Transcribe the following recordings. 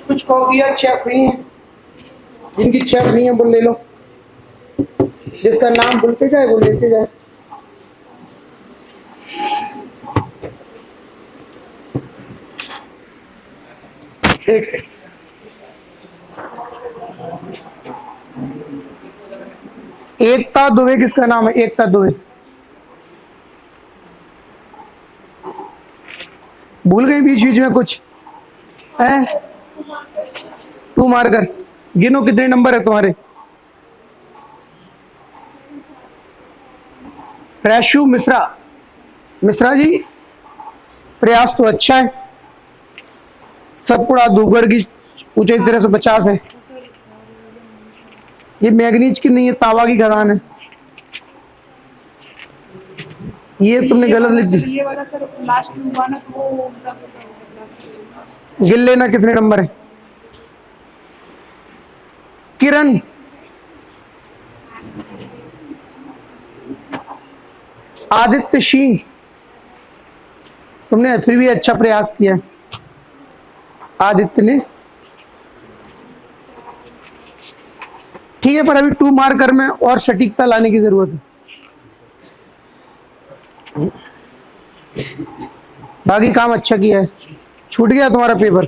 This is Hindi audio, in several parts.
कुछ कॉपियां चेक हुई हैं, जिनकी चेक नहीं है वो ले लो, जिसका नाम बोलते जाए वो लेते जाए। एक सेकंड, एकता दुबे किसका नाम है? एकता दुबे, भूल गई बीच बीच में कुछ है? तू मार कर गिनो कितने नंबर है तुम्हारे। रैशु मिश्रा, मिश्रा जी प्रयास तो अच्छा है, सतपुड़ा धूपगढ़ की ऊंचाई 1350 है। ये मैग्नीज की नहीं है, तांबा की खदान है। ये तुमने गलत लिख दी। ये वाला सर लास्ट में हुआ ना, तो वो गिन लेना कितने नंबर है। किरण, आदित्य सिंह, तुमने फिर भी अच्छा प्रयास किया। आदित्य ने ठीक है, पर अभी 2 मार्कर में और सटीकता लाने की जरूरत है। बाकी काम अच्छा किया है। छूट गया तुम्हारा पेपर।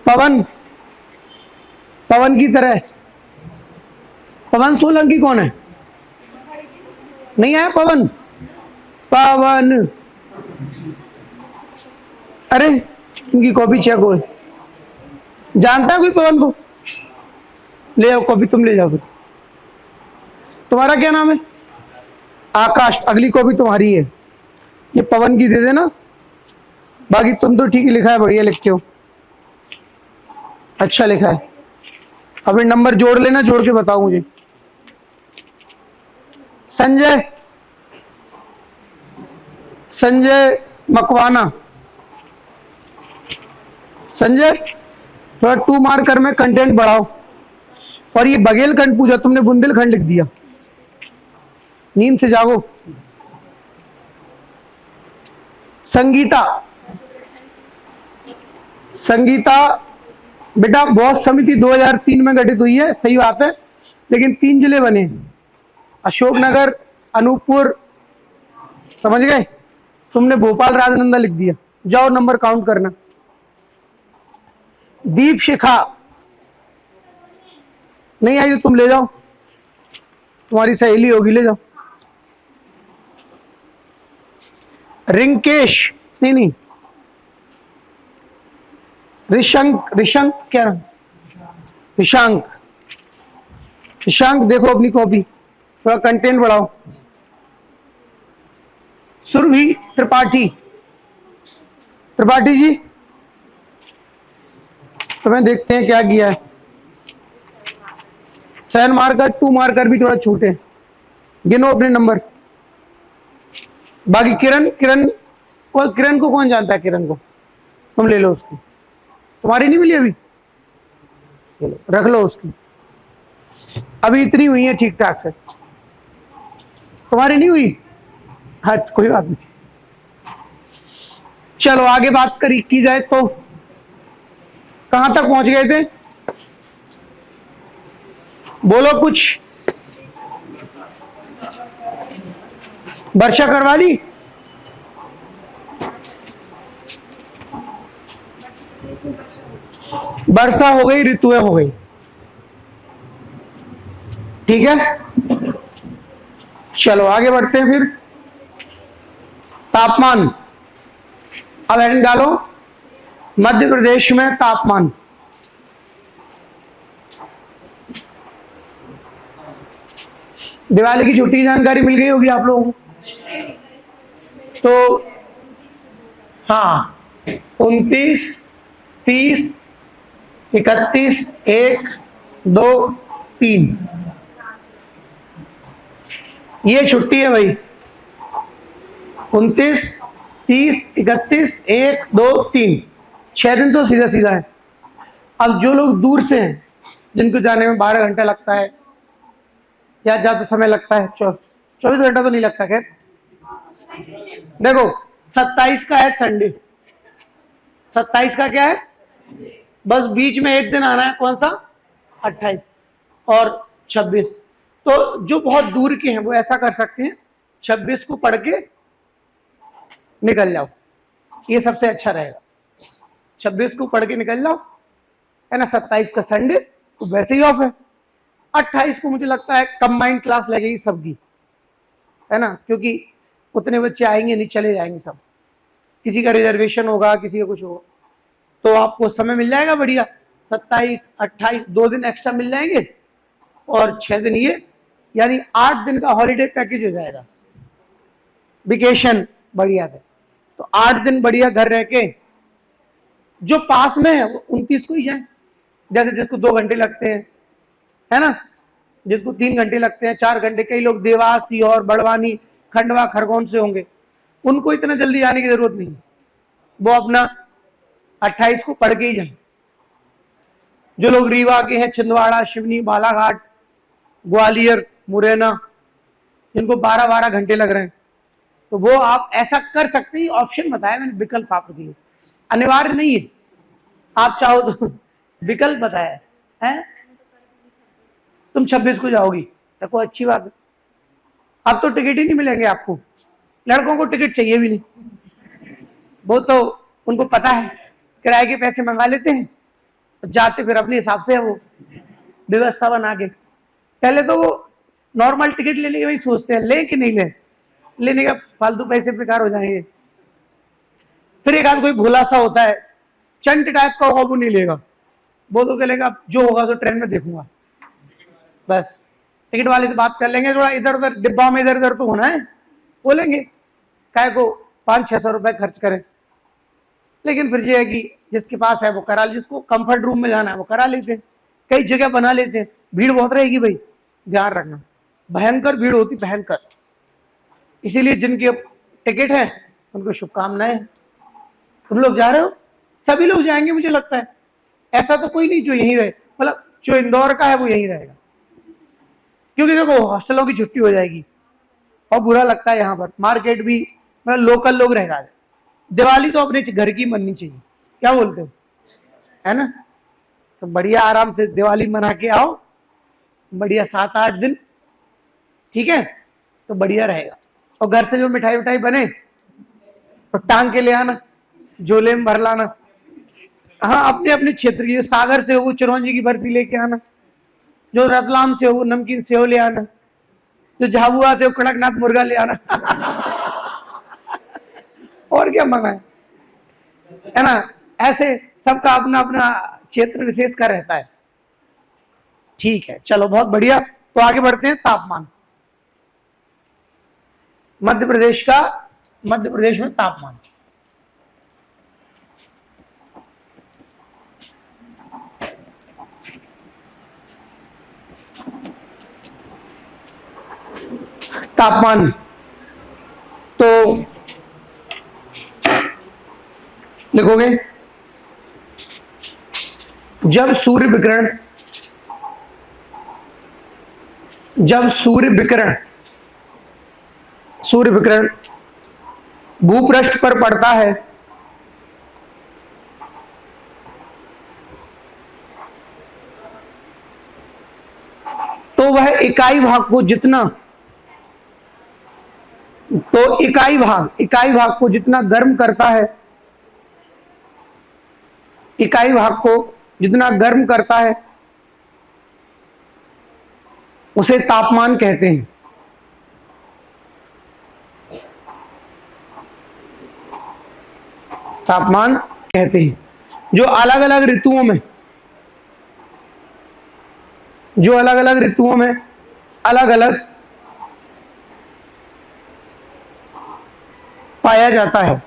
पवन, पवन की तरह, पवन सोलंकी कौन है? नहीं आया पवन? पवन, अरे इनकी कॉपी चेक हो। जानता है कोई पवन को? ले आओ कॉपी, तुम ले जाओ फिर। तुम्हारा क्या नाम है? आकाश, अगली कॉपी तुम्हारी है। ये पवन की दे देना। बाकी तुम तो ठीक ही लिखा है, बढ़िया लिखते हो, अच्छा लिखा है। अभी नंबर जोड़ लेना, जोड़ के बताओ मुझे। संजय, संजय मकवाना, संजय थोड़ा 2 मार्कर में कंटेंट बढ़ाओ। और ये बघेलखंड पूछा, तुमने बुंदेलखंड लिख दिया। नींद से जागो। संगीता, संगीता बेटा बॉस समिति 2003 में गठित हुई है, सही बात है, लेकिन 3 जिले बने, अशोकनगर, अनूपपुर, समझ गए? तुमने भोपाल राजनंदा लिख दिया। जाओ नंबर काउंट करना। दीप शिखा नहीं आई तो तुम ले जाओ, तुम्हारी सहेली होगी, ले जाओ। रिंकेश, नहीं नहीं, ऋशंक, ऋशंक क्या नाम? ऋशांक, ऋशांक देखो अपनी कॉपी, थोड़ा कंटेंट बढ़ाओ। सुरभि त्रिपाठी, त्रिपाठी जी तुम्हें देखते हैं क्या किया है। 7 मार्कर, 2 मार्कर भी थोड़ा छूटे, गिनो अपने नंबर। बाकी किरण, किरण को, किरण को कौन जानता है? किरण को तुम ले लो, उसकी तुम्हारी नहीं मिली अभी, चलो रख लो उसकी। अभी इतनी हुई है ठीक ठाक से, तुम्हारी नहीं हुई? हाँ कोई बात नहीं। चलो आगे बात की जाए तो कहां तक पहुंच गए थे? बोलो कुछ। वर्षा करवा दी? वर्षा हो गई, ऋतुएं हो गई, ठीक है। चलो आगे बढ़ते हैं फिर। तापमान, अब एंड डालो। मध्य प्रदेश में तापमान, दिवाली की छुट्टी की जानकारी मिल गई होगी आप लोगों को। तो हाँ, 29, 30, 31, 1, 2, 3 ये छुट्टी है भाई। 29, 30, 31, 1, 2, 3 6 दिन तो सीधा सीधा है। अब जो लोग दूर से हैं, जिनको जाने में 12 घंटा लगता है या ज्यादा समय लगता है, 24 घंटा तो नहीं लगता। खैर देखो 27 का है संडे, 27 का क्या है, बस बीच में एक दिन आना है, कौन सा, 28 और 26। तो जो बहुत दूर के हैं वो ऐसा कर सकते हैं, 26 को पढ़ के निकल जाओ, ये सबसे अच्छा रहेगा। 26 को पढ़ के निकल जाओ, है ना। 27 का संडे तो वैसे ही ऑफ है। 28 को मुझे लगता है कंबाइंड क्लास लगेगी सबकी, है ना, क्योंकि उतने बच्चे आएंगे नहीं, चले जाएंगे सब, किसी का रिजर्वेशन होगा, किसी का कुछ होगा, तो आपको समय मिल जाएगा बढ़िया। 27, 28 2 दिन एक्स्ट्रा मिल जाएंगे और 6 दिन ये, यानी 8 दिन का हॉलीडे पैकेज हो जाएगा, वेकेशन बढ़िया से। तो 8 दिन बढ़िया घर रह के, जो पास में है वो 29 को ही जाए, जैसे जिसको 2 घंटे लगते हैं, है ना, जिसको 3 घंटे लगते हैं, 4 घंटे, कई लोग देवास, सीहोर, बड़वानी, खंडवा, खरगोन से होंगे, उनको इतना जल्दी आने की जरूरत नहीं, वो अपना 28 को पढ़ के ही जाए। जो लोग रीवा के हैं, छिंदवाड़ा, शिवनी, बालाघाट, ग्वालियर, मुरैना, जिनको 12-12 घंटे लग रहे हैं, तो वो आप ऐसा कर सकते हैं। ऑप्शन बताया मैंने, विकल्प आपके लिए, अनिवार्य नहीं है, आप चाहो तो विकल्प बताया है। तुम 26 को जाओगी, देखो अच्छी बात है। अब तो टिकट ही नहीं मिलेंगे आपको, लड़कों को टिकट चाहिए भी नहीं, वो तो उनको पता है, किराए के पैसे मंगा लेते हैं, जाते फिर अपने हिसाब से, वो व्यवस्था बना के। पहले तो वो नॉर्मल टिकट लेने के वही सोचते हैं, ले कि नहीं ले, लेने का फालतू पैसे बेकार हो जाएंगे। फिर एक आध कोई भोला सा होता है, चंट टाइप का होगा, वो नहीं लेगा, वो तो कहेगा जो होगा तो ट्रेन में देखूंगा, बस टिकट वाले से बात कर लेंगे, थोड़ा इधर उधर डिब्बा में इधर उधर तो होना है, बोलेंगे काय को 500-600 रुपए खर्च करें। लेकिन फिर ये है कि जिसके पास है वो करा, जिसको कंफर्ट रूम में जाना है वो करा लेते हैं, कई जगह बना लेते हैं। भीड़ बहुत रहेगी भाई, ध्यान रखना, भयंकर भीड़ होती, भयंकर। इसीलिए जिनके टिकट है उनको शुभकामनाएं। तुम लोग जा रहे हो, सभी लोग जाएंगे मुझे लगता है, ऐसा तो कोई नहीं जो यहीं रहे, मतलब जो इंदौर का है वो यहीं रहेगा, क्योंकि देखो हॉस्टलों की छुट्टी हो जाएगी और बुरा लगता है यहाँ पर, मार्केट भी, मतलब लोकल लोग रह जाते। दिवाली तो अपने घर की मननी चाहिए, क्या बोलते हो, है ना। तो बढ़िया आराम से दिवाली मना के आओ, बढ़िया 7-8 दिन, ठीक है, तो बढ़िया रहेगा। और घर से जो मिठाई उठाई बने तो टांग के ले आना, झोले में भर लाना। हाँ, अपने अपने क्षेत्र की, जो सागर से हो वो चिरौंजी की बर्फी लेके आना, जो रतलाम से हो वो नमकीन सेव ले आना, जो झाबुआ से हो कड़कनाथ मुर्गा ले आना और क्या मंगाए, है ना। ऐसे सबका अपना अपना क्षेत्र विशेष का रहता है। ठीक है, चलो बहुत बढ़िया। तो आगे बढ़ते हैं। तापमान, मध्य प्रदेश में तापमान, तापमान तो लिखोगे, जब सूर्य विकिरण भूपृष्ठ पर पड़ता है तो वह इकाई भाग को जितना गर्म करता है, इकाई भाग को जितना गर्म करता है उसे तापमान कहते हैं। तापमान कहते हैं। जो अलग अलग ऋतुओं में अलग अलग पाया जाता है,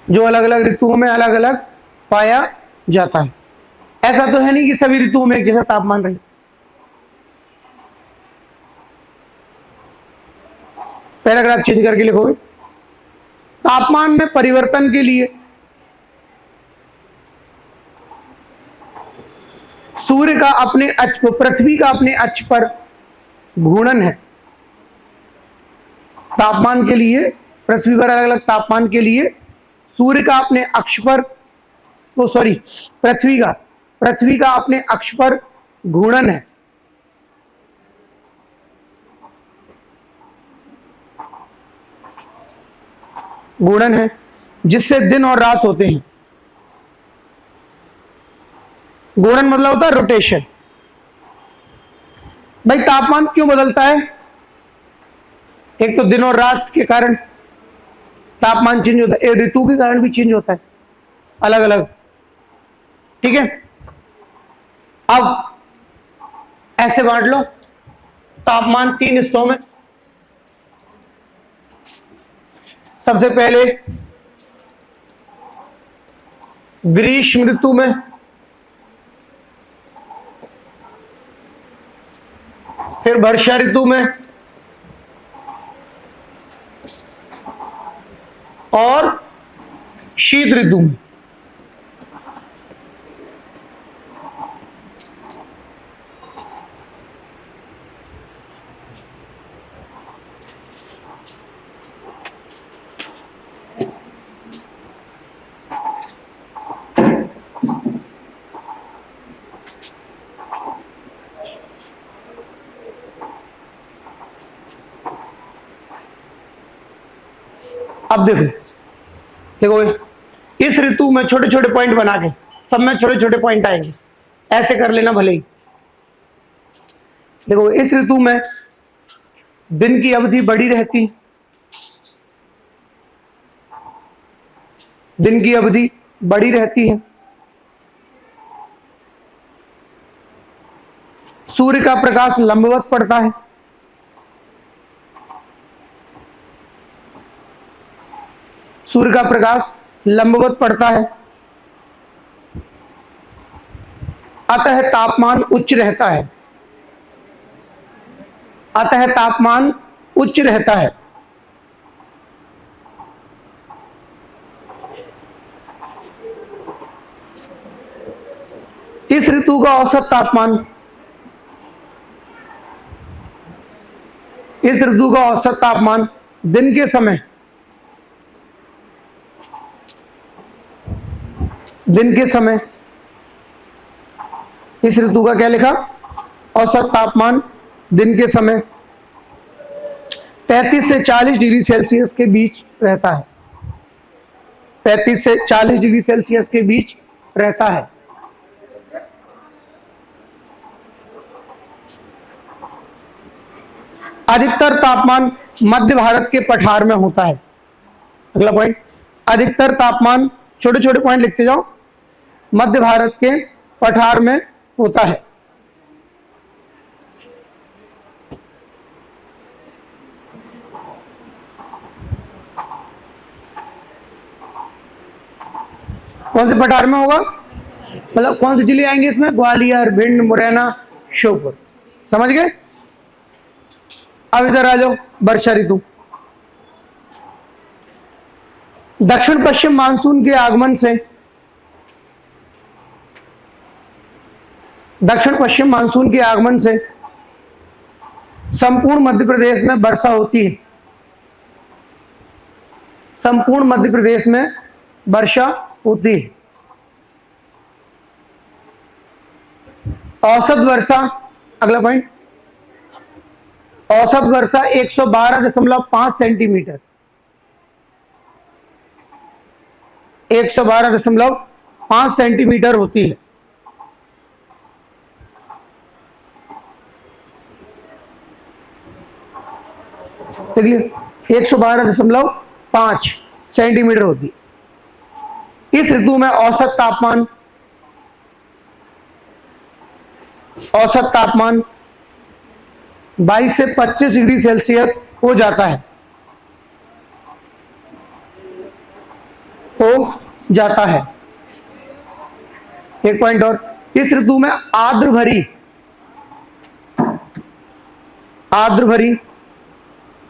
जो अलग अलग ऋतुओं में अलग अलग पाया जाता है। ऐसा तो है नहीं कि सभी ऋतुओं में एक जैसा तापमान रहे। पैराग्राफ चेंज करके लिखोगे, तापमान में परिवर्तन के लिए सूर्य का अपने अक्ष, पृथ्वी का अपने अक्ष पर घूर्णन है। तापमान के लिए, पृथ्वी पर अलग अलग तापमान के लिए सूर्य का अपने अक्ष पर, वो सॉरी, पृथ्वी का अपने अक्ष पर घूर्णन है। घूर्णन है जिससे दिन और रात होते हैं। घूर्णन मतलब होता है रोटेशन। भाई तापमान क्यों बदलता है? एक तो दिन और रात के कारण तापमान चेंज होता है, ऋतु के कारण भी चेंज होता है, अलग अलग। ठीक है, अब ऐसे बांट लो तापमान 3 हिस्सों में। सबसे पहले ग्रीष्म ऋतु में, फिर वर्षा ऋतु में, और शीत ऋतु में। अब देखो देखो इस ऋतु में छोटे छोटे पॉइंट बना के, सब में छोटे छोटे पॉइंट आएंगे, ऐसे कर लेना भले ही। देखो इस ऋतु में दिन की अवधि बड़ी रहती, दिन की अवधि बड़ी रहती है। सूर्य का प्रकाश लंबवत पड़ता है। सूर्य का प्रकाश लंबवत पड़ता है, अतः तापमान उच्च रहता है। अतः तापमान उच्च रहता है। इस ऋतु का औसत तापमान, इस ऋतु का औसत तापमान दिन के समय, दिन के समय, इस ऋतु का क्या लिखा? औसत तापमान दिन के समय 35 से 40 डिग्री सेल्सियस के बीच रहता है। 35 से 40 डिग्री सेल्सियस के बीच रहता है। अधिकतर तापमान मध्य भारत के पठार में होता है। अगला पॉइंट, अधिकतर तापमान, छोटे छोटे पॉइंट लिखते जाओ, मध्य भारत के पठार में होता है। कौन से पठार में होगा? मतलब कौन से जिले आएंगे इसमें? ग्वालियर, भिंड, मुरैना, श्योपुर। समझ गए? अब इधर आ जाओ, वर्षा ऋतु। दक्षिण पश्चिम मानसून के आगमन से, दक्षिण पश्चिम मानसून के आगमन से संपूर्ण मध्य प्रदेश में वर्षा होती है। संपूर्ण मध्य प्रदेश में वर्षा होती है। औसत वर्षा, अगला पॉइंट, औसत वर्षा 112.5 सेंटीमीटर, 112.5 सेंटीमीटर होती है। देखिए 112.5 सेंटीमीटर होती है। इस ऋतु में औसत तापमान, औसत तापमान 22 से 25 डिग्री सेल्सियस हो जाता है, हो जाता है। एक पॉइंट और, इस ऋतु में आर्द्र भरी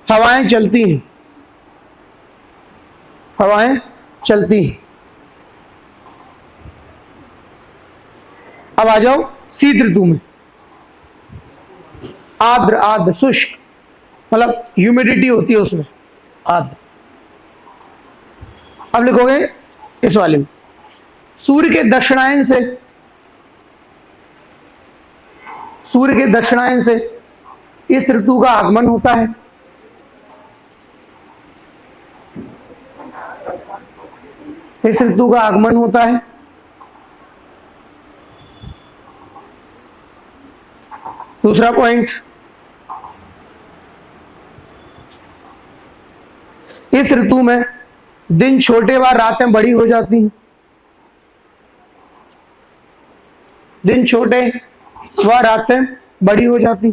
हवाएं चलती हैं। हवाएं चलती हैं। अब आ जाओ शीत ऋतु में। आर्द्र शुष्क, मतलब ह्यूमिडिटी होती है उसमें, आर्द्र। अब लिखोगे इस वाले में, सूर्य के दक्षिणायन से, सूर्य के दक्षिणायन से इस ऋतु का आगमन होता है। इस ऋतु का आगमन होता है। दूसरा पॉइंट, इस ऋतु में दिन छोटे व रातें बड़ी हो जाती हैं। दिन छोटे व रातें बड़ी हो जाती।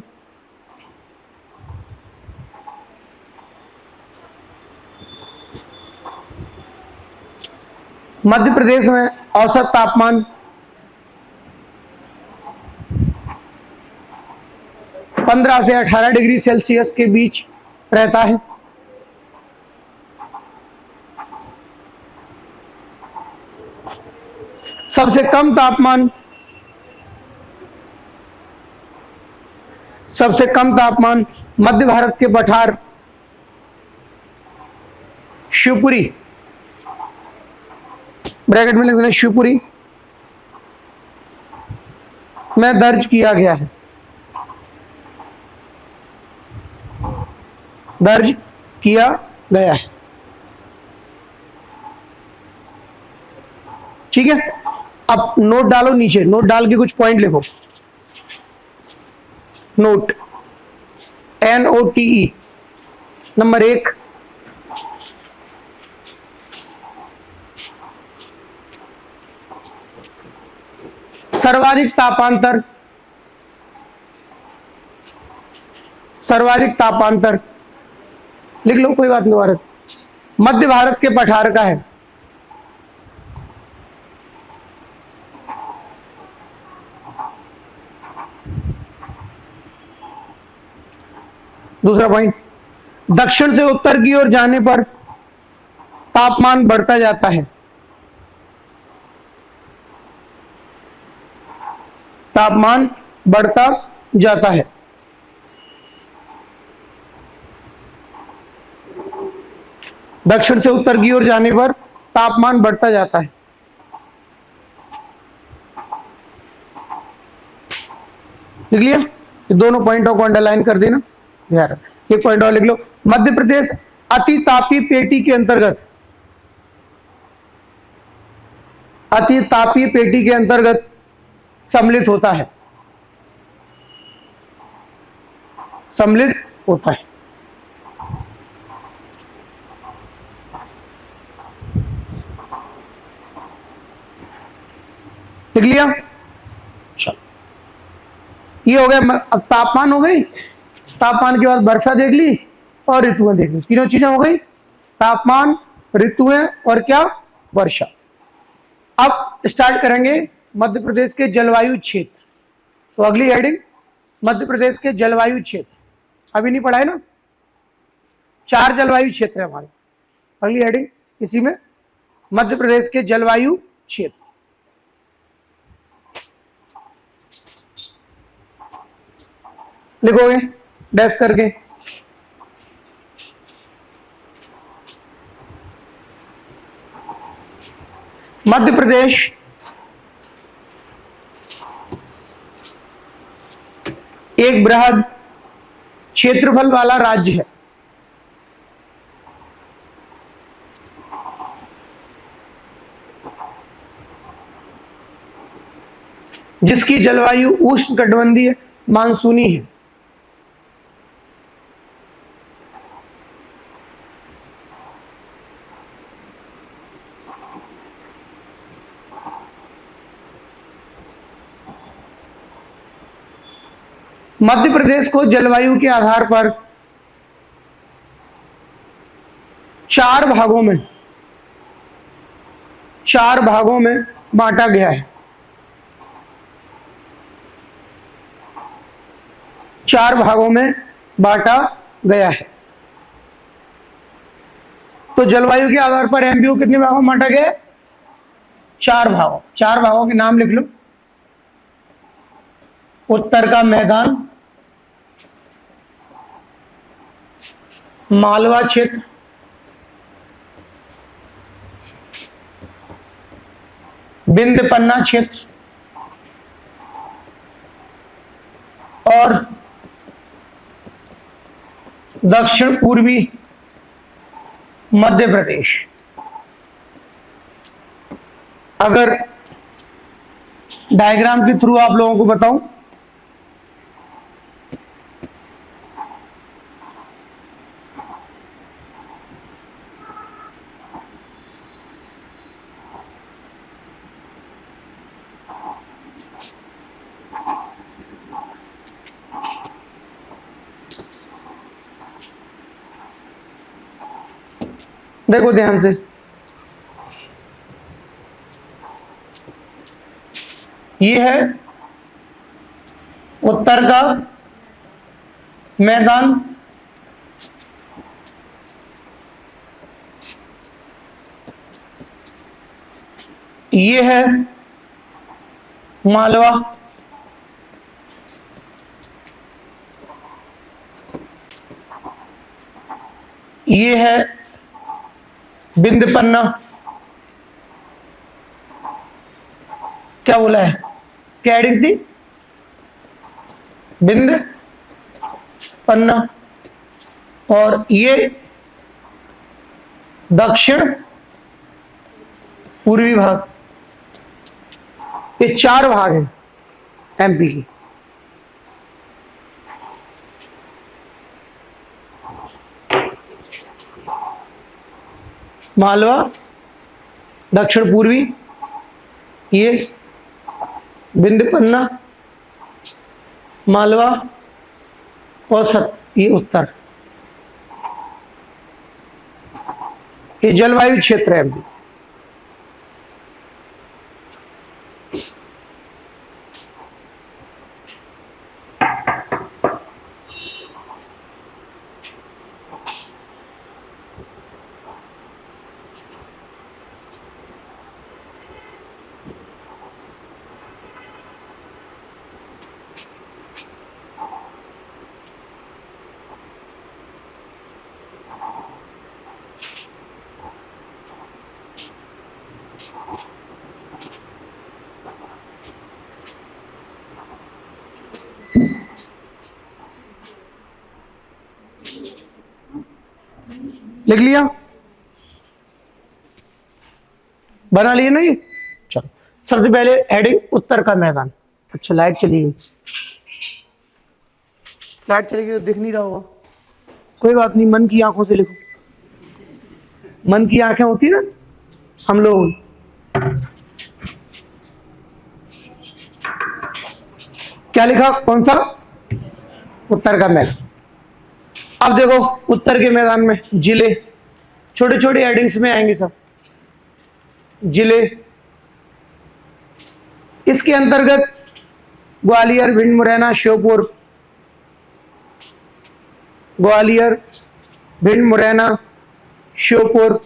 मध्य प्रदेश में औसत तापमान 15 से 18 डिग्री सेल्सियस के बीच रहता है। सबसे कम तापमान, सबसे कम तापमान मध्य भारत के पठार शिवपुरी, ब्रैकेट में लिख देना शिवपुरी, में दर्ज किया गया है। दर्ज किया गया है। ठीक है, अब नोट डालो नीचे, नोट डाल के कुछ पॉइंट लिखो। Note, NOTE। नंबर 1, सर्वाधिक तापांतर, सर्वाधिक तापांतर लिख लो, कोई बात नहीं, भारत मध्य भारत के पठार का है। दूसरा पॉइंट, दक्षिण से उत्तर की ओर जाने पर तापमान बढ़ता जाता है। तापमान बढ़ता जाता है। दक्षिण से उत्तर की ओर जाने पर तापमान बढ़ता जाता है। लिख लिया? ये दोनों पॉइंटों को अंडरलाइन कर देना, ध्यान रख। एक पॉइंट और लिख लो, मध्य प्रदेश अति तापीय पेटी के अंतर्गत, अति तापीय पेटी के अंतर्गत सम्मिलित होता है। सम्मिलित होता है। लिख लिया? चलो, ये हो गया। अब तापमान हो गई, तापमान के बाद वर्षा देख ली और ऋतुएं देख ली, तीनों चीजें हो गई, तापमान, ऋतुएं और क्या, वर्षा। अब स्टार्ट करेंगे मध्य प्रदेश के जलवायु क्षेत्र। तो अगली हेडिंग मध्य प्रदेश के जलवायु क्षेत्र, अभी नहीं पढ़ा है ना, 4 जलवायु क्षेत्र है हमारे। अगली हेडिंग इसी में, मध्य प्रदेश के जलवायु क्षेत्र। लिखोगे डैश करके, मध्य प्रदेश एक बृहद क्षेत्रफल वाला राज्य है। जिसकी जलवायु उष्णकटिबंधीय मानसूनी है। मध्य प्रदेश को जलवायु के आधार पर 4 भागों में, 4 भागों में बांटा गया है। 4 भागों में बांटा गया है। तो जलवायु के आधार पर एमपीओ कितने भागों में बांटा गया है? 4 भागों। 4 भागों के नाम लिख लो। उत्तर का मैदान, मालवा क्षेत्र, विंध्य पन्ना क्षेत्र और दक्षिण पूर्वी मध्य प्रदेश। अगर डायग्राम के थ्रू आप लोगों को बताऊं, देखो ध्यान से, ये है उत्तर का मैदान, ये है मालवा, ये है विंध्य पन्ना। क्या बोला है, क्या हेडिंग थी, विंध्य पन्ना। और ये दक्षिण पूर्वी भाग। ये 4 भाग हैं एमपी की। मालवा, दक्षिण पूर्वी, ये विंध्य पन्ना, मालवा, औसत, ये उत्तर। ये जलवायु क्षेत्र है एमपी। लिख लिया, बना लिए नहीं। चलो, सबसे पहले हेडिंग उत्तर का मैदान। अच्छा, लाइट चली गई, लाइट चली गई तो दिख नहीं रहा होगा, कोई बात नहीं, मन की आंखों से लिखो। मन की आंखें होती ना हम लोग। क्या लिखा, कौन सा, उत्तर का मैदान। अब देखो उत्तर के मैदान में जिले, छोटे छोटे हेडिंग्स में आएंगे सब जिले। इसके अंतर्गत ग्वालियर, भिंड, मुरैना, श्योपुर, ग्वालियर, भिंड, मुरैना, श्योपुर,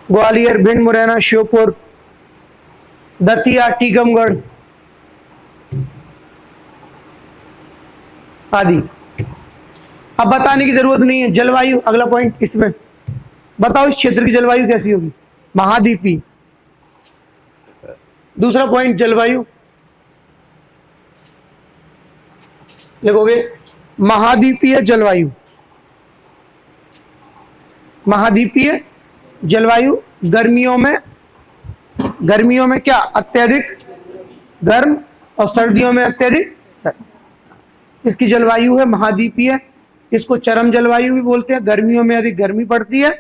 ग्वालियर, भिंड, मुरैना, श्योपुर, दतिया, टीकमगढ़ आदि। अब बताने की जरूरत नहीं है। जलवायु, अगला पॉइंट इसमें बताओ इस क्षेत्र की जलवायु कैसी होगी, महाद्वीपीय। दूसरा पॉइंट जलवायु लिखोगे, महाद्वीपीय जलवायु। महाद्वीपीय जलवायु गर्मियों में क्या, अत्यधिक गर्म, और सर्दियों में अत्यधिक सर्द। इसकी जलवायु है महाद्वीपीय। इसको चरम जलवायु भी बोलते हैं। गर्मियों में अधिक गर्मी पड़ती है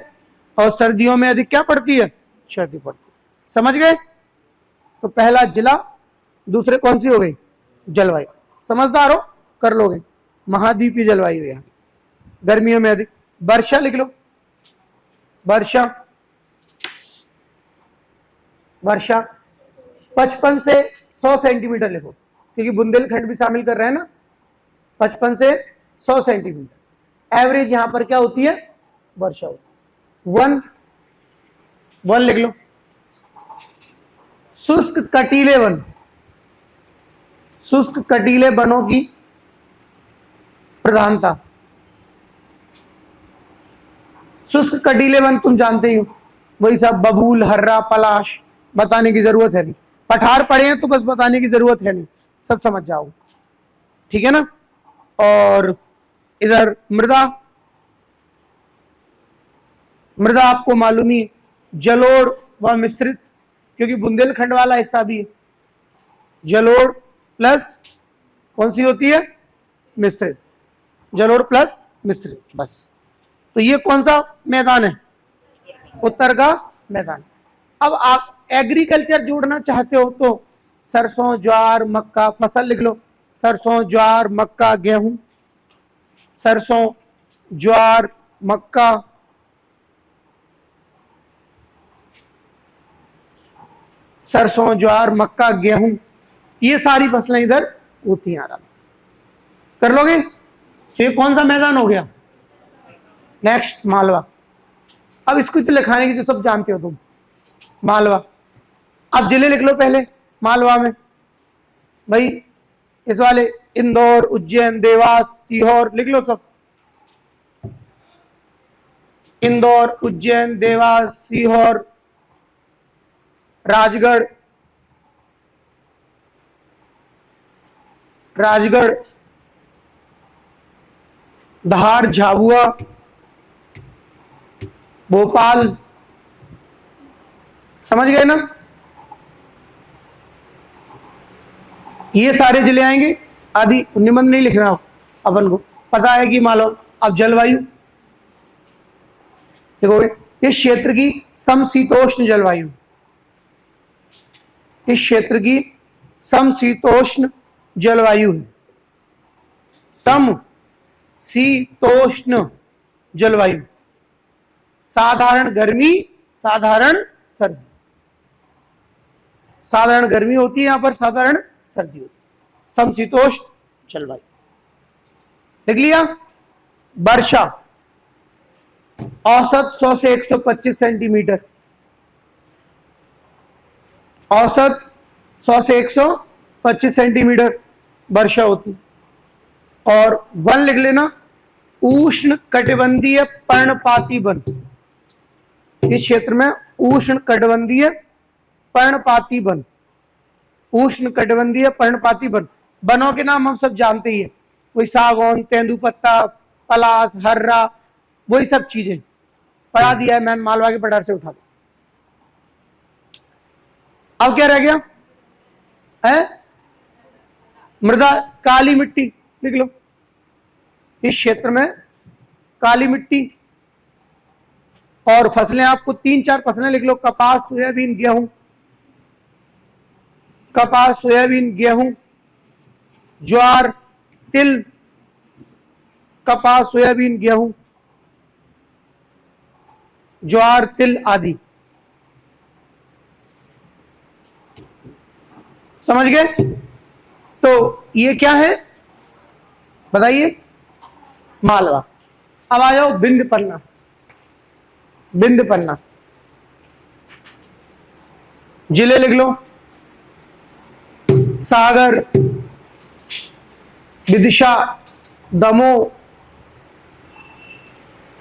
और सर्दियों में अधिक क्या पड़ती है, सर्दी पड़ती है। समझ गए। तो पहला जिला, दूसरे कौन सी हो गई, जलवायु। समझदार हो, कर लोगे। महाद्वीपीय जलवायु है, गर्मियों में अधिक। वर्षा लिख लो, वर्षा 55 से 100 सेंटीमीटर लिखो, क्योंकि बुंदेलखंड भी शामिल कर रहे हैं ना। 55 से 100 सेंटीमीटर एवरेज यहां पर क्या होती है, वर्षा होती है। वन लिख लो। शुष्क कटीले वन, शुष्क कटीले वनों की प्रधानता। शुष्क कटीले वन तुम जानते ही हो, वही सब बबूल, हर्रा, पलाश, बताने की जरूरत है नहीं। पठार पढ़े हैं तो बस बताने की जरूरत है नहीं, सब समझ जाओ, ठीक है ना। और इधर मृदा, मृदा आपको मालूम ही है, जलोढ़ व मिश्रित, क्योंकि बुंदेलखंड वाला हिस्सा भी है। जलोढ़ प्लस कौन सी होती है, मिश्रित, जलोढ़ प्लस मिश्रित, बस। तो ये कौन सा मैदान है, उत्तर का मैदान। अब आप एग्रीकल्चर जोड़ना चाहते हो तो सरसों, ज्वार, मक्का, फसल लिख लो, सरसों, ज्वार, मक्का, गेहूं, सरसों, ज्वार, मक्का, सरसों, ज्वार, मक्का, गेहूं, ये सारी फसलें इधर होती हैं, आराम से कर लोगे। तो ये कौन सा मैदान हो गया, नेक्स्ट मालवा। अब इसको तो लिखाने की तो सब जानते हो तुम, मालवा। अब जिले लिख लो पहले मालवा में, भाई इस वाले इंदौर, उज्जैन, देवास, सीहोर लिख लो सब, इंदौर, उज्जैन, देवास, सीहोर, राजगढ़, राजगढ़, धार, झाबुआ, भोपाल, समझ गए ना। ये सारे जिले आएंगे, आदि निबंध नहीं लिखना हो, अपन को पता है कि मालूम। अब जलवायु देखो, इस क्षेत्र की समशीतोष्ण जलवायु, इस क्षेत्र की समशीतोष्ण जलवायु है, समशीतोष्ण जलवायु, साधारण गर्मी, साधारण सर्दी, साधारण गर्मी होती है यहां पर, साधारण सर्दी होती है, समशीतोष्ण जलवायु, लिख लिया। वर्षा औसत 100 से 125 सेंटीमीटर, औसत 100 से 125 सेंटीमीटर वर्षा होती। और वन लिख लेना, उष्ण कटिबंधीय पर्णपाती वन, इस क्षेत्र में उष्ण कटिबंधीय पर्णपाती वन, उष्ण कटिबंधीय पर्णपाती वन। वनों के नाम हम सब जानते ही है, वही सागौन, तेंदुपत्ता, पलास, हर्रा, वही सब चीजें पढ़ा दिया है मैंने, मालवा के पठार से उठा दिया। अब क्या रह गया है, मृदा, काली मिट्टी लिख लो, इस क्षेत्र में काली मिट्टी। और फसलें आपको 3-4 फसलें लिख लो, कपास, सोयाबीन, गेहूं, कपास, सोयाबीन, गेहूं, ज्वार, तिल, कपास, सोयाबीन, गेहूं, ज्वार, तिल आदि, समझ गए। तो ये क्या है बताइए, मालवा। अब आ जाओ बिंद पन्ना, बिंद पन्ना, जिले लिख लो, सागर, विदिशा, दमोह,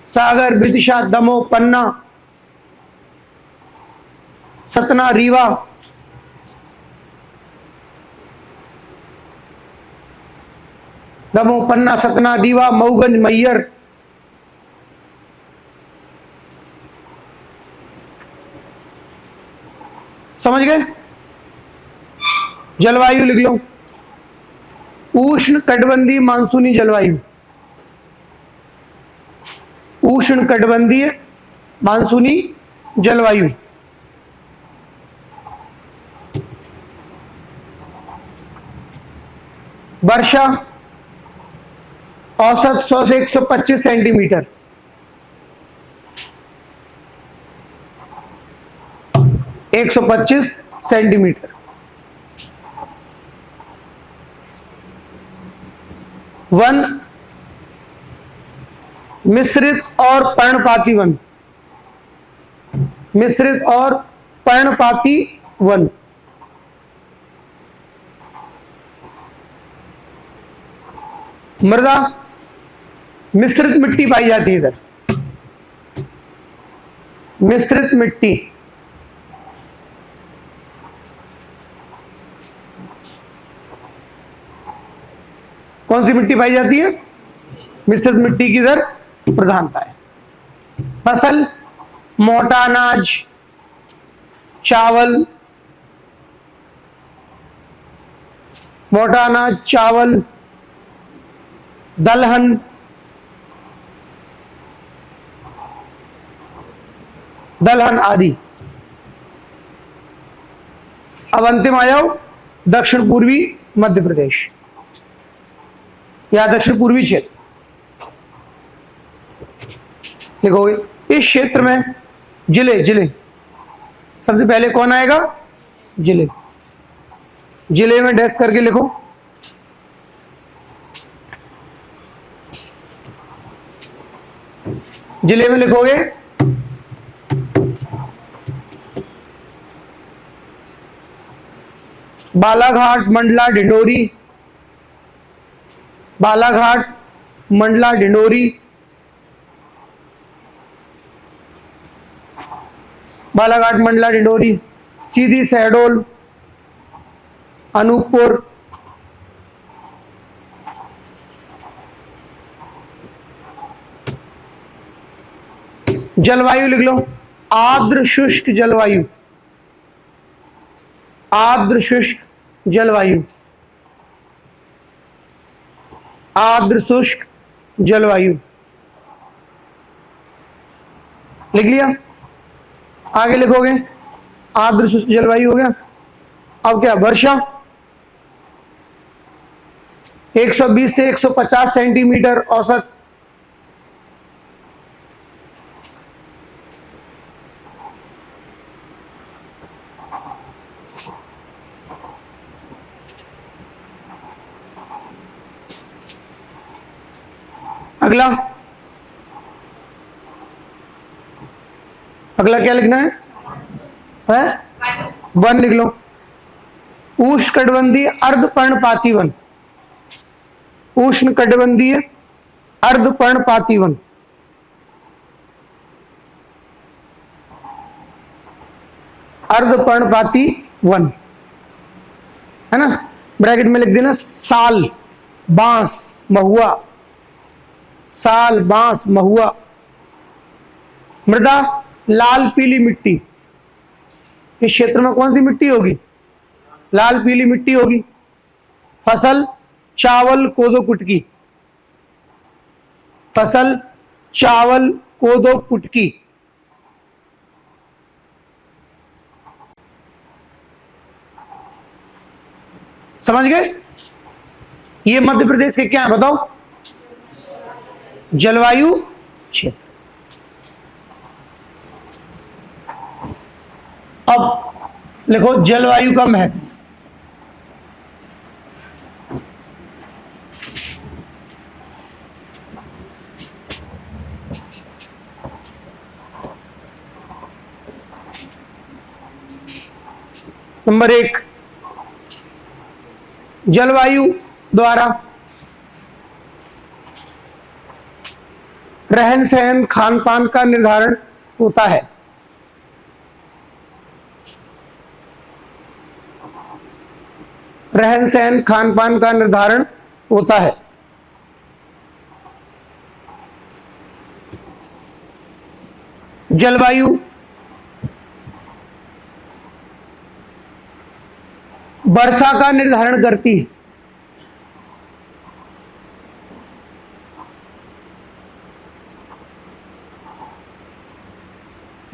सागर, विदिशा, दमोह, पन्ना, सतना, रीवा, दमोह, पन्ना, सतना, रीवा, मऊगंज, मैयर, समझ गए। जलवायु लिख लो, उष्ण कटिबंधीय मानसूनी जलवायु, उष्ण कटिबंधीय मानसूनी जलवायु। वर्षा औसत 100 से 125 सेंटीमीटर, 125 सेंटीमीटर। वन, मिश्रित और पर्णपाती वन, मिश्रित और पर्णपाती वन। मृदा, मिश्रित मिट्टी पाई जाती है इधर, मिश्रित मिट्टी, कौन सी मिट्टी पाई जाती है? मिश्रित मिट्टी की इधर प्रधानता है। फसल, मोटा अनाज, चावल, मोटा अनाज, चावल, दलहन, दलहन आदि। अब अंतिम आ जाओ, दक्षिण पूर्वी मध्य प्रदेश या दक्षिण पूर्वी क्षेत्र लिखोगे। इस क्षेत्र में जिले, जिले सबसे पहले कौन आएगा? जिले। जिले में डैश करके लिखो। जिले में लिखोगे बालाघाट, मंडला, ढिंडोरी, बालाघाट, मंडला, ढिंडोरी, बालाघाट, मंडला, ढिंडोरी, सीधी, शहडोल, अनूपपुर, जलवायु लिख लो, आर्द्र शुष्क जलवायु, आर्द्र शुष्क जलवायु, आर्द्र शुष्क जलवायु लिख लिया। आगे लिखोगे आर्द्र शुष्क जलवायु हो गया। अब क्या? वर्षा 120 से 150 सेंटीमीटर औसत, अगला, अगला क्या लिखना है? वन लिख लो, उष्णकटिबंधीय अर्धपर्णपाती वन, उष्णकटिबंधीय अर्धपर्णपाती वन, अर्धपर्णपाती वन है ना। ब्रैकेट में लिख देना साल, बांस, महुआ, साल, बांस, महुआ। मृदा, लाल पीली मिट्टी, इस क्षेत्र में कौन सी मिट्टी होगी? लाल पीली मिट्टी होगी। फसल, चावल, कोदो, कुटकी, फसल, चावल, कोदो, कुटकी। समझ गए? ये मध्य प्रदेश के क्या है बताओ? जलवायु क्षेत्र। अब लिखो जलवायु का महत्व। नंबर 1, जलवायु द्वारा रहन सहन खान पान का निर्धारण होता है। रहन सहन खान पान का निर्धारण होता है। जलवायु वर्षा का निर्धारण करती है।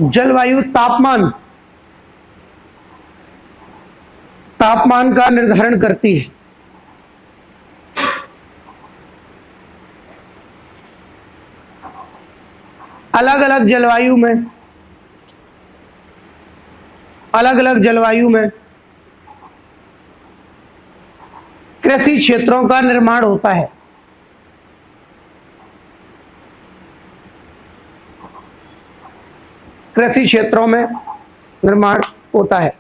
जलवायु तापमान, तापमान का निर्धारण करती है। अलग अलग जलवायु में, अलग अलग जलवायु में कृषि क्षेत्रों का निर्माण होता है। कृषि क्षेत्रों में निर्माण होता है।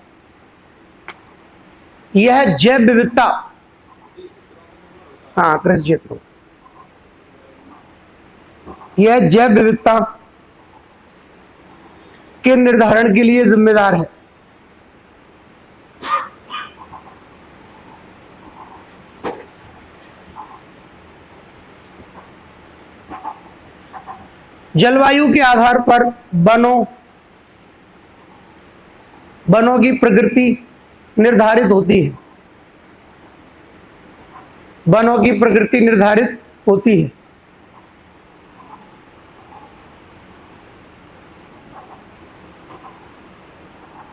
यह जैव विविधता, हाँ कृषि क्षेत्रों, यह जैव विविधता के निर्धारण के लिए जिम्मेदार है? जलवायु के आधार पर वनों की प्रकृति निर्धारित होती है। वनों की प्रकृति निर्धारित होती है।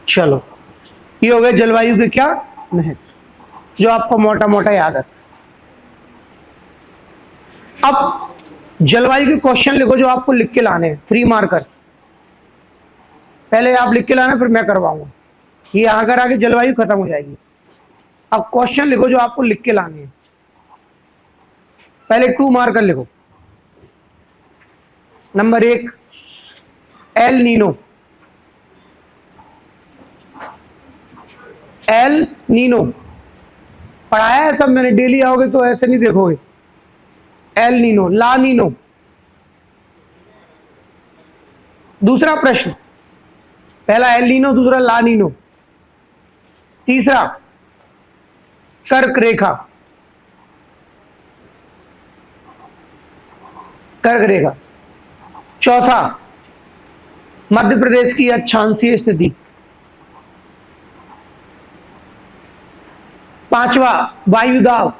चलो, ये हो गए जलवायु के क्या महत्व, जो आपको मोटा मोटा याद है। अब जलवायु के क्वेश्चन लिखो जो आपको लिख के लाने हैं, 3 मार्कर। पहले आप लिख के लाना, फिर मैं करवाऊंगा। ये अगर आगे जलवायु खत्म हो जाएगी। अब क्वेश्चन लिखो जो आपको लिख के लाने हैं। पहले 2 मार्कर लिखो। Number 1, El Nino. El Nino पढ़ाया है सब मैंने, डेली आओगे तो ऐसे नहीं देखोगे। एल नीनो, ला नीनो। दूसरा प्रश्न, पहला एल नीनो, दूसरा ला नीनो। तीसरा कर्क रेखा। कर्क रेखा। चौथा मध्य प्रदेश की अक्षांशीय स्थिति। पांचवा वायुदाब।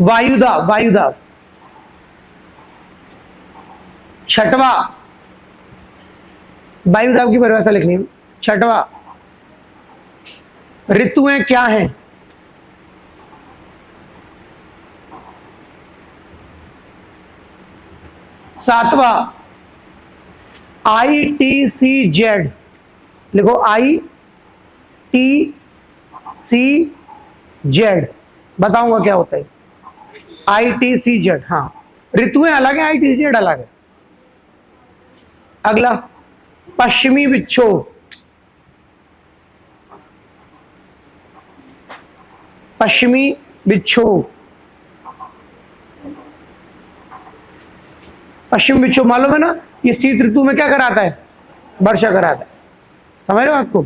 वायुदाब, वायुदाब। छठवा, वायुदाब की परिभाषा लिखनी है। छठवा, ऋतुएं क्या हैं? सातवां, ITCZ लिखो, ITCZ बताऊंगा क्या होता है। ITCZ, हाँ, ऋतुएं अलग है, ITCZ अलग है। अगला पश्चिमी विक्षोभ। पश्चिमी विक्षोभ। पश्चिम विक्षोभ मालूम है ना, ये शीत ऋतु में क्या कराता है? वर्षा कराता है। समझ रहे हो आपको?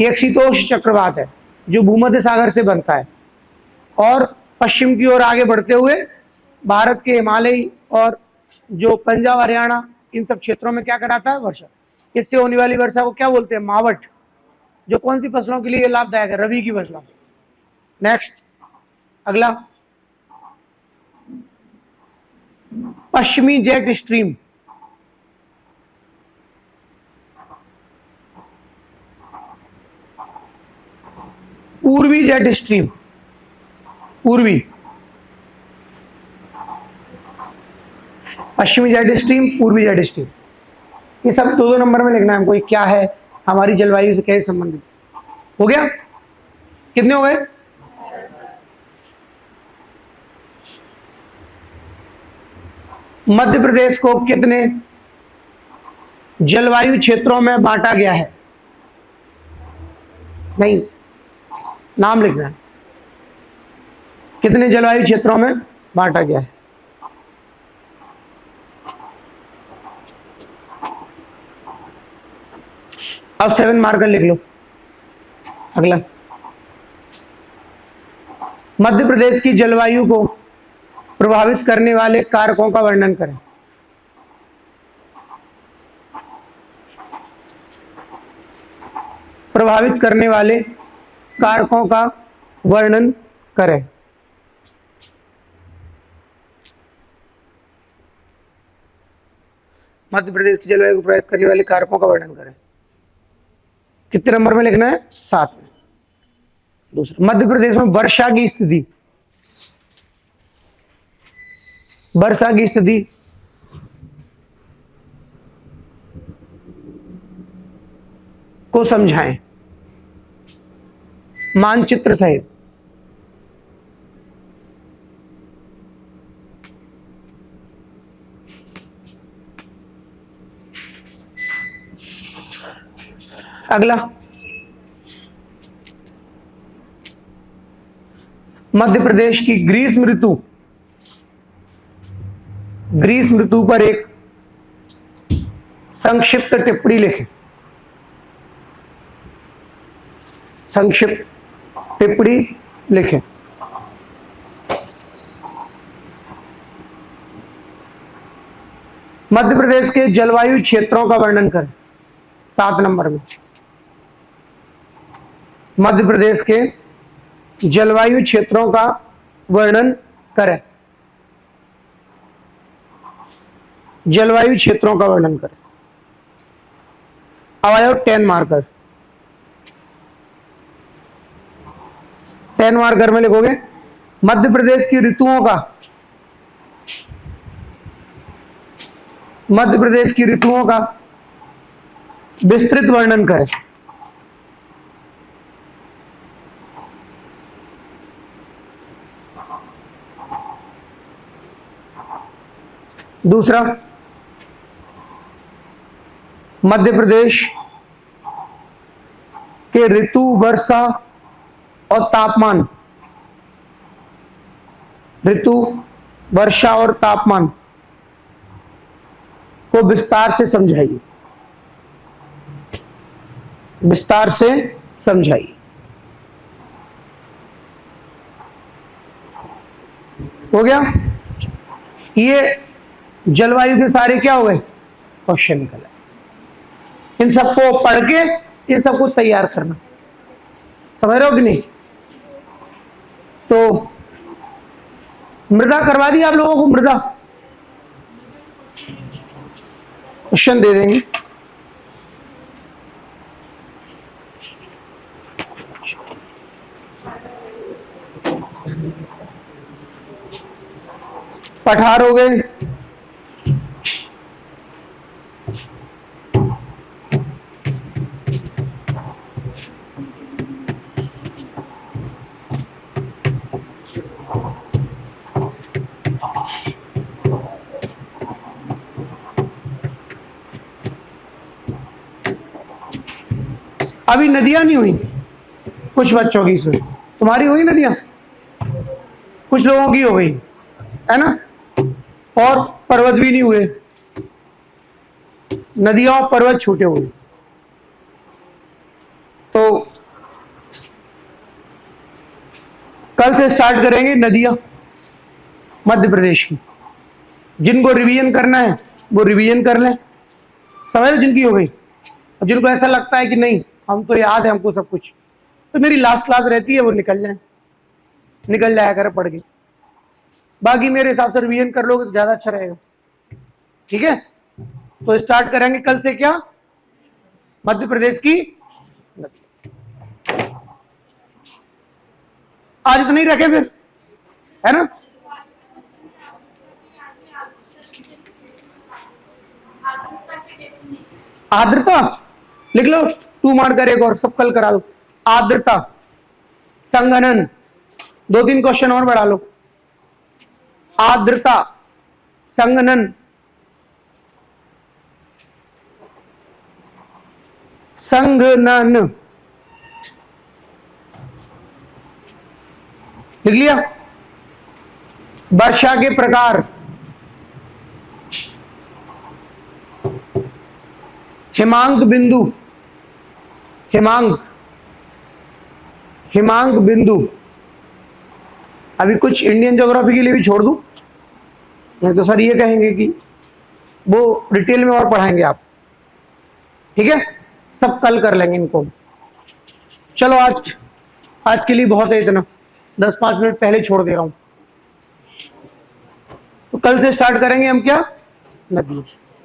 ये एक शीतोष्ण चक्रवात है जो भूमध्य सागर से बनता है और पश्चिम की ओर आगे बढ़ते हुए भारत के हिमालय और जो पंजाब हरियाणा इन सब क्षेत्रों में क्या कराता है? वर्षा। इससे होने वाली वर्षा को क्या बोलते हैं? मावठ। जो कौन सी फसलों के लिए लाभदायक है? रबी की फसलों। नेक्स्ट, अगला पश्चिमी जेट स्ट्रीम। पूर्वी जेट स्ट्रीम। पूर्वी। पश्चिमी जेट स्ट्रीम, पूर्वी जेट स्ट्रीम। ये सब 2-2 नंबर में लिखना है हमको। क्या है, हमारी जलवायु से कैसे संबंधित। हो गया? कितने हो गए? मध्य प्रदेश को कितने जलवायु क्षेत्रों में बांटा गया है? नहीं, नाम लिखना है। कितने जलवायु क्षेत्रों में बांटा गया है? अब 7 मार्कर लिख लो। अगला, मध्य प्रदेश की जलवायु को प्रभावित करने वाले कारकों का वर्णन करें। प्रभावित करने वाले कारकों का वर्णन करें। मध्य प्रदेश की जलवायु को प्रभावित करने वाले कारकों का वर्णन करें। कितने नंबर में लिखना है? 7 में। दूसरा, मध्य प्रदेश में वर्षा की स्थिति। वर्षा की स्थिति को समझाएं मानचित्र सहित। अगला, मध्य प्रदेश की ग्रीष्म ऋतु पर एक संक्षिप्त टिप्पणी लिखें। संक्षिप्त टिप्पणी लिखें। मध्य प्रदेश के जलवायु क्षेत्रों का वर्णन करें। 7 नंबर में मध्य प्रदेश के जलवायु क्षेत्रों का वर्णन करें। जलवायु क्षेत्रों का वर्णन करें। अब आयो 10 मार्कर। 10 मार्कर में लिखोगे मध्य प्रदेश की ऋतुओं का, मध्य प्रदेश की ऋतुओं का विस्तृत वर्णन करें। दूसरा, मध्य प्रदेश के ऋतु, वर्षा और तापमान, ऋतु, वर्षा और तापमान को विस्तार से समझाइए। विस्तार से समझाइए। हो गया? ये जलवायु के सारे क्या हो गए? क्वेश्चन निकल आए। इन सबको पढ़ के ये सब कुछ तैयार करना। समझ रहे हो कि नहीं? तो मृदा करवा दी आप लोगों को? मृदा क्वेश्चन दे देंगे। पठार हो गए, अभी नदियां नहीं हुई कुछ बच्चों की। इसमें तुम्हारी हुई नदियां, कुछ लोगों की हो गई है ना, और पर्वत भी नहीं हुए। नदियां और पर्वत छूटे हुए। तो कल से स्टार्ट करेंगे नदियां मध्य प्रदेश की। जिनको रिवीजन करना है वो रिवीजन कर लें। समझ जिनकी हो गई, और जिनको ऐसा लगता है कि नहीं हम तो याद है हमको सब कुछ, तो मेरी लास्ट क्लास रहती है, वो निकल जाया कर पढ़ के। बाकी मेरे हिसाब से रिवीजन कर लोगे तो ज्यादा अच्छा रहेगा। ठीक है? तो स्टार्ट करेंगे कल से क्या? मध्य प्रदेश की नदी। आज तो नहीं रखे फिर, है ना? आर्द्रता लिख लो, 2 मार्कर एक और, सब कल करा दो। आर्द्रता, संघनन, 2-3 क्वेश्चन और बढ़ा लो। आर्द्रता, संघनन, संघनन, लिख लिया? वर्षा के प्रकार, हिमांक बिंदु, हिमांक बिंदु। अभी कुछ इंडियन ज्योग्राफी के लिए भी छोड़ दूं, नहीं तो सर ये कहेंगे कि वो डिटेल में और पढ़ाएंगे आप। ठीक है? सब कल कर लेंगे इनको। चलो आज के लिए बहुत है इतना, 10-5 मिनट पहले छोड़ दे रहा हूं। तो कल से स्टार्ट करेंगे हम क्या? नदी।